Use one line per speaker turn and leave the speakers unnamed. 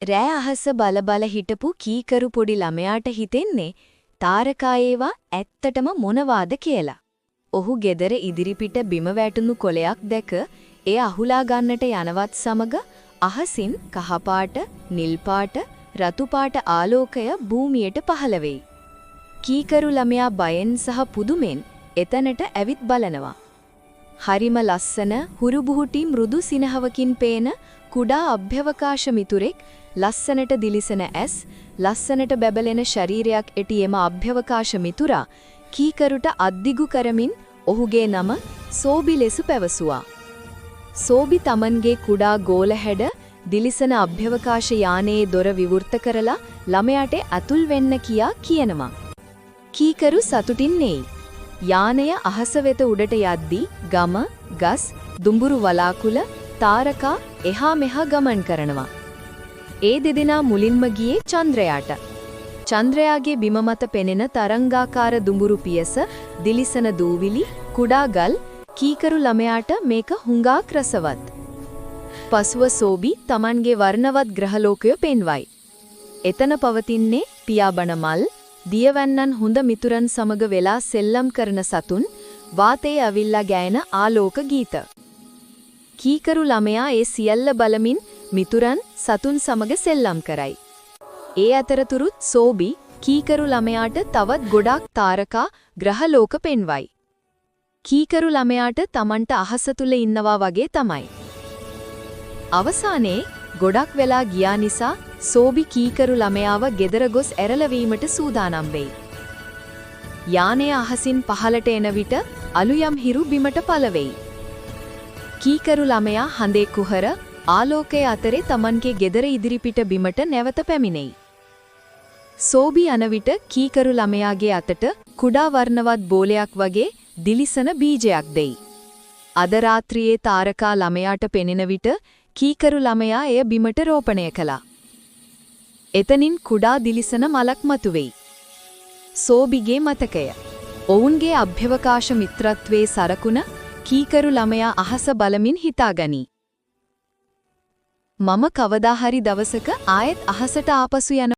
රෑ අහස බල හිටපු කීකරු පොඩි ළමයාට හිතෙන්නේ තාරකා ඒවා ඇත්තටම මොනවාද කියලා. ඔහු ගෙදර ඉදිරිපිට බිම වැටුණු කොළයක් දැක ඒ අහුලා ගන්නට යනවත් සමග අහසින් කහපාට, නිල් පාට, රතු පාට ආලෝකය භූමියට පහළ වෙයි. කීකරු ළමයා බයෙන් සහ පුදුමෙන් එතනට ඇවිත් බලනවා. හරිම ලස්සන හුරුබුහුටි මෘදු සිනහවකින් පේන කුඩා අභ්‍යවකාශ මිතුරෙක්, ලස්සනට දිලිසෙන ඇස්, ලස්සනට බැබලෙන ශරීරයක් ඇති එම අභ්‍යවකාශ මිතුරා කීකරුට අද්දිගු කරමින් ඔහුගේ නම සෝබි ලෙස පැවසුවා. සෝබි තමන්ගේ කුඩා ගෝල හැඩ දිලිසෙන අභ්‍යවකාශ යානයේ දොර විවෘත කරලා ළමයාට ඇතුල් වෙන්න කියා කියනවා. කීකරු සතුටින් නෙයි. යානය අහස වෙත උඩට යද්දී ගම, ගස්, දුඹුරු වලාකුළ, තාරකා එහා මෙහා ගමන් කරනවා. ඒ දෙදෙනා මුලින්ම ගියේ චන්ද්‍රයාට. චන්ද්‍රයාගේ බිම මත පෙනෙන තරංගාකාර දුඹුරු පියස, දිලිසෙන දූවිලි, කුඩා ගල් කීකරු ළමයාට මේක හුඟක් රසවත්. පසුව සෝබි තමන්ගේ වර්ණවත් ග්‍රහලෝකය පෙන්වයි. එතන පවතින්නේ පියාඹන මල්, දියවැන්නන් හොඳ මිතුරන් සමග වෙලා සෙල්ලම් කරන සතුන්, වාතයේ අවිල්ලා ගෑන ආලෝක ගීත. කීකරු ළමයා ඒ සියල්ල බලමින් මිතුරන් සතුන් සමග සෙල්ලම් කරයි. ඒ අතරතුරුත් සෝබි කීකරු ළමයාට තවත් ගොඩාක් තාරකා ග්‍රහලෝක පෙන්වයි. කීකරු ළමයාට තමන්ට අහස තුල ඉන්නවා වගේ තමයි. අවසානයේ ගොඩක් වෙලා ගියා නිසා සෝබි කීකරු ළමයාව ගෙදර ගොස් ඇරලවීමට සූදානම් වෙයි. යානය අහසින් පහළට එන විට අලුයම් හිරු බිමට පළවෙයි. කීකරු ළමයා හඳේ කුහර ආලෝකයේ අතරේ තමන්ගේ ගෙදර ඉදිරිපිට බිමට නැවත පැමිණෙයි. සෝබි යන විට කීකරු ළමයාගේ අතට කුඩා වර්ණවත් බෝලයක් වගේ දිලිසෙන බීජයක් දෙයි. අද රාත්‍රියේ තාරකා ළමයාට පෙනෙන විට කීකරු ළමයා එය බිමට රෝපණය කළා. එතනින් කුඩා දිලිසෙන මලක් මතුවෙයි. සෝබිගේ මතකය. ඔවුන්ගේ අභ්‍යවකාශ මිත්‍රත්වයේ සරකුණ කීකරු ළමයා අහස බලමින් හිතාගනී. මම කවදා හරි දවසක ආයෙත් අහසට ආපසු යන